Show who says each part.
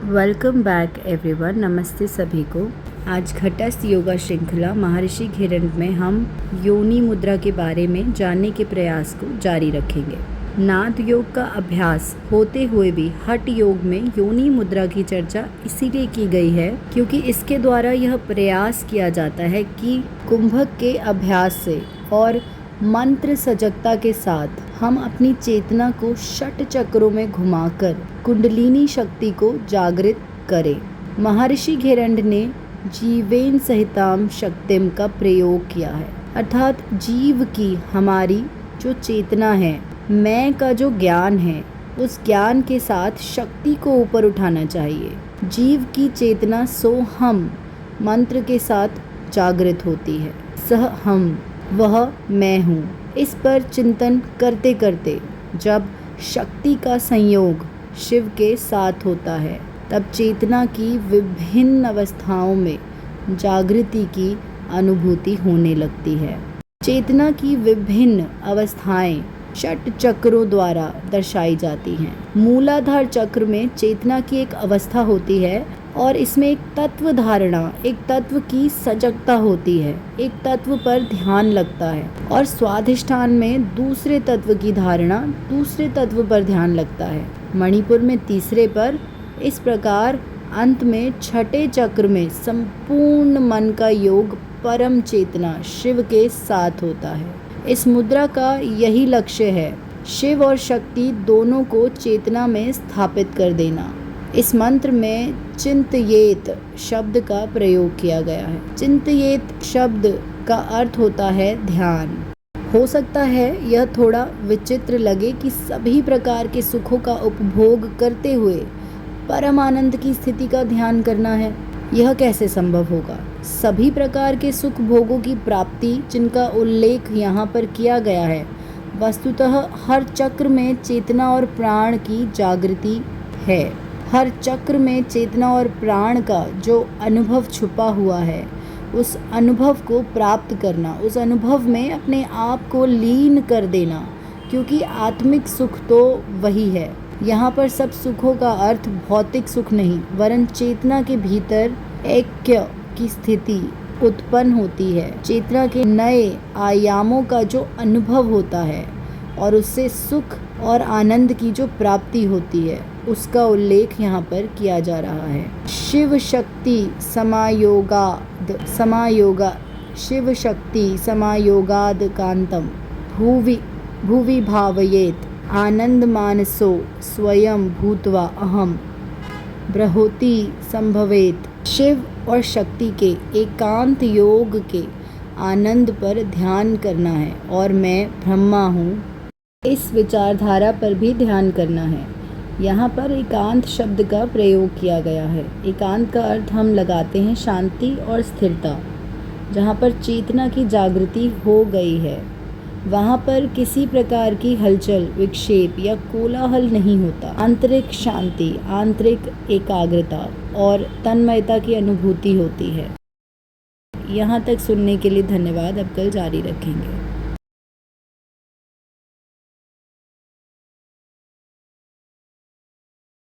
Speaker 1: Welcome back everyone. नमस्ते सभी को। आज घटस्थ योगा श्रृंखला महर्षि घिरंड में हम योनि मुद्रा के बारे में जानने के प्रयास को जारी रखेंगे। नाद योग का अभ्यास होते हुए भी हठ योग में योनि मुद्रा की चर्चा इसीलिए की गई है क्योंकि इसके द्वारा यह प्रयास किया जाता है कि कुंभक के अभ्यास से और मंत्र सजगता के साथ हम अपनी चेतना को षट चक्रों में घुमाकर कुंडलिनी शक्ति को जागृत करें। महर्षि घिरंड ने जीवेन सहिताम शक्तिम का प्रयोग किया है, अर्थात जीव की हमारी जो चेतना है, मैं का जो ज्ञान है, उस ज्ञान के साथ शक्ति को ऊपर उठाना चाहिए। जीव की चेतना सो हम मंत्र के साथ जागृत होती है। सह हम, वह मैं हूँ। इस पर चिंतन करते करते जब शक्ति का संयोग शिव के साथ होता है तब चेतना की विभिन्न अवस्थाओं में जागृति की अनुभूति होने लगती है। चेतना की विभिन्न अवस्थाएं षट चक्रों द्वारा दर्शाई जाती हैं। मूलाधार चक्र में चेतना की एक अवस्था होती है और इसमें एक तत्व धारणा, एक तत्व की सजगता होती है, एक तत्व पर ध्यान लगता है। और स्वाधिष्ठान में दूसरे तत्व की धारणा, दूसरे तत्व पर ध्यान लगता है। मणिपुर में तीसरे पर। इस प्रकार अंत में छठे चक्र में संपूर्ण मन का योग परम चेतना शिव के साथ होता है। इस मुद्रा का यही लक्ष्य है, शिव और शक्ति दोनों को चेतना में स्थापित कर देना। इस मंत्र में चिंतयेत शब्द का प्रयोग किया गया है। चिंतयेत शब्द का अर्थ होता है ध्यान। हो सकता है यह थोड़ा विचित्र लगे कि सभी प्रकार के सुखों का उपभोग करते हुए परम आनंद की स्थिति का ध्यान करना है। यह कैसे संभव होगा? सभी प्रकार के सुख भोगों की प्राप्ति जिनका उल्लेख यहाँ पर किया गया है, वस्तुतः हर चक्र में चेतना और प्राण की जागृति है। हर चक्र में चेतना और प्राण का जो अनुभव छुपा हुआ है, उस अनुभव को प्राप्त करना, उस अनुभव में अपने आप को लीन कर देना, क्योंकि आत्मिक सुख तो वही है। यहाँ पर सब सुखों का अर्थ भौतिक सुख नहीं, वरन चेतना के भीतर ऐक्य की स्थिति उत्पन्न होती है। चेतना के नए आयामों का जो अनुभव होता है और उससे सुख और आनंद की जो प्राप्ति होती है, उसका उल्लेख यहाँ पर किया जा रहा है। शिव शक्ति शिव शक्ति समायोगाद कांतम भुवि भावयेत आनंद मानसो स्वयं भूत्वा अहम ब्रहोति संभवेत। शिव और शक्ति के एकांत योग के आनंद पर ध्यान करना है और मैं ब्रह्मा हूँ, इस विचारधारा पर भी ध्यान करना है। यहाँ पर एकांत शब्द का प्रयोग किया गया है। एकांत का अर्थ हम लगाते हैं शांति और स्थिरता। जहाँ पर चेतना की जागृति हो गई है, वहाँ पर किसी प्रकार की हलचल, विक्षेप या कोलाहल नहीं होता। आंतरिक शांति, आंतरिक एकाग्रता और तन्मयता की अनुभूति होती है। यहाँ तक सुनने के लिए धन्यवाद। अब कल जारी रखेंगे।